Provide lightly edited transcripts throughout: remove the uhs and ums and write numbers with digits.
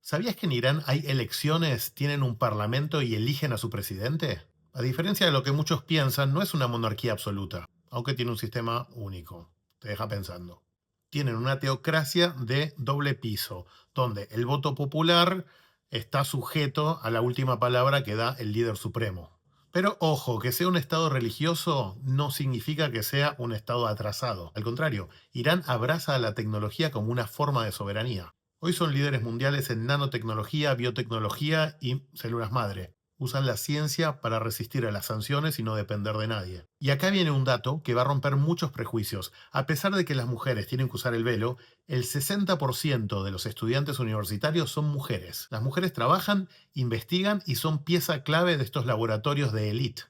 ¿Sabías que en Irán hay elecciones, tienen un parlamento y eligen a su presidente? A diferencia de lo que muchos piensan, no es una monarquía absoluta, aunque tiene un sistema único. Te deja pensando. Tienen una teocracia de doble piso, donde el voto popular está sujeto a la última palabra que da el líder supremo. Pero ojo, que sea un estado religioso no significa que sea un estado atrasado. Al contrario, Irán abraza a la tecnología como una forma de soberanía. Hoy son líderes mundiales en nanotecnología, biotecnología y células madre. Usan la ciencia para resistir a las sanciones y no depender de nadie. Y acá viene un dato que va a romper muchos prejuicios. A pesar de que las mujeres tienen que usar el velo, el 60% de los estudiantes universitarios son mujeres. Las mujeres trabajan, investigan y son pieza clave de estos laboratorios de élite.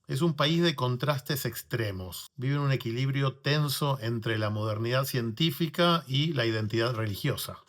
Es un país de contrastes extremos. Vive en un equilibrio tenso entre la modernidad científica y la identidad religiosa.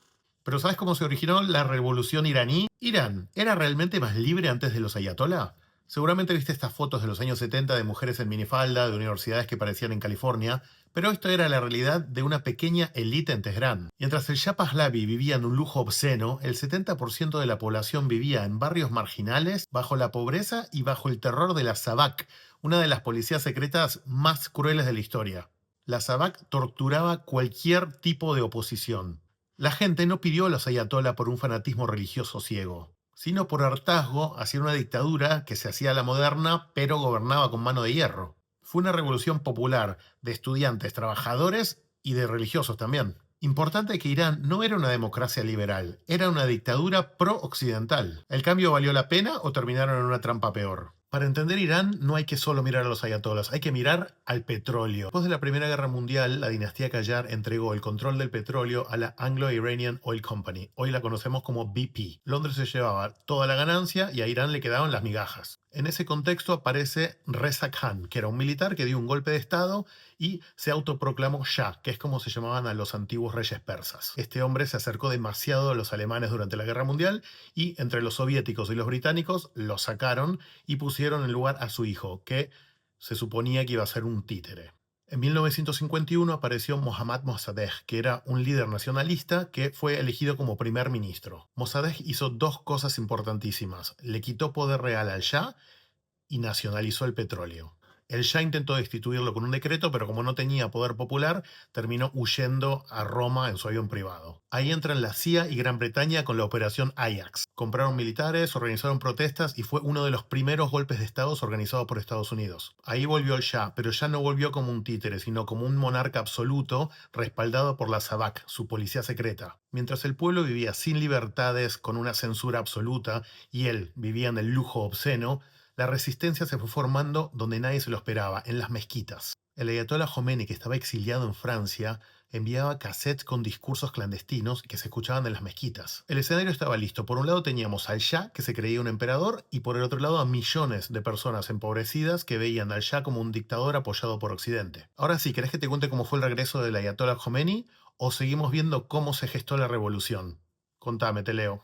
Pero ¿sabes cómo se originó la revolución iraní? Irán, ¿era realmente más libre antes de los ayatolá? Seguramente viste estas fotos de los años 70 de mujeres en minifalda, de universidades que parecían en California, pero esto era la realidad de una pequeña élite en Teherán. Mientras el Shah Pahlavi vivía en un lujo obsceno, el 70% de la población vivía en barrios marginales, bajo la pobreza y bajo el terror de la SAVAK, una de las policías secretas más crueles de la historia. La SAVAK torturaba cualquier tipo de oposición. La gente no pidió a los ayatolá por un fanatismo religioso ciego, sino por hartazgo hacia una dictadura que se hacía a la moderna, pero gobernaba con mano de hierro. Fue una revolución popular de estudiantes, trabajadores y de religiosos también. Importante que Irán no era una democracia liberal, era una dictadura pro-occidental. ¿El cambio valió la pena o terminaron en una trampa peor? Para entender Irán no hay que solo mirar a los ayatolas, hay que mirar al petróleo. Después de la Primera Guerra Mundial, la dinastía Qajar entregó el control del petróleo a la Anglo-Iranian Oil Company. Hoy la conocemos como BP. Londres se llevaba toda la ganancia y a Irán le quedaban las migajas. En ese contexto aparece Reza Khan, que era un militar que dio un golpe de estado y se autoproclamó Shah, que es como se llamaban a los antiguos reyes persas. Este hombre se acercó demasiado a los alemanes durante la Guerra Mundial y entre los soviéticos y los británicos lo sacaron y pusieron en lugar a su hijo, que se suponía que iba a ser un títere. En 1951 apareció Mohammad Mossadegh, que era un líder nacionalista que fue elegido como primer ministro. Mossadegh hizo dos cosas importantísimas. Le quitó poder real al Shah y nacionalizó el petróleo. El Shah intentó destituirlo con un decreto, pero como no tenía poder popular, terminó huyendo a Roma en su avión privado. Ahí entran la CIA y Gran Bretaña con la operación Ajax. Compraron militares, organizaron protestas y fue uno de los primeros golpes de Estado organizados por Estados Unidos. Ahí volvió el Shah, pero ya no volvió como un títere, sino como un monarca absoluto, respaldado por la SAVAK, su policía secreta. Mientras el pueblo vivía sin libertades, con una censura absoluta, y él vivía en el lujo obsceno, la resistencia se fue formando donde nadie se lo esperaba, en las mezquitas. El ayatollah Khomeini, que estaba exiliado en Francia, enviaba cassettes con discursos clandestinos que se escuchaban en las mezquitas. El escenario estaba listo. Por un lado teníamos al Shah, que se creía un emperador, y por el otro lado a millones de personas empobrecidas que veían al Shah como un dictador apoyado por Occidente. Ahora sí, ¿querés que te cuente cómo fue el regreso del ayatollah Khomeini o seguimos viendo cómo se gestó la revolución? Contame, te leo.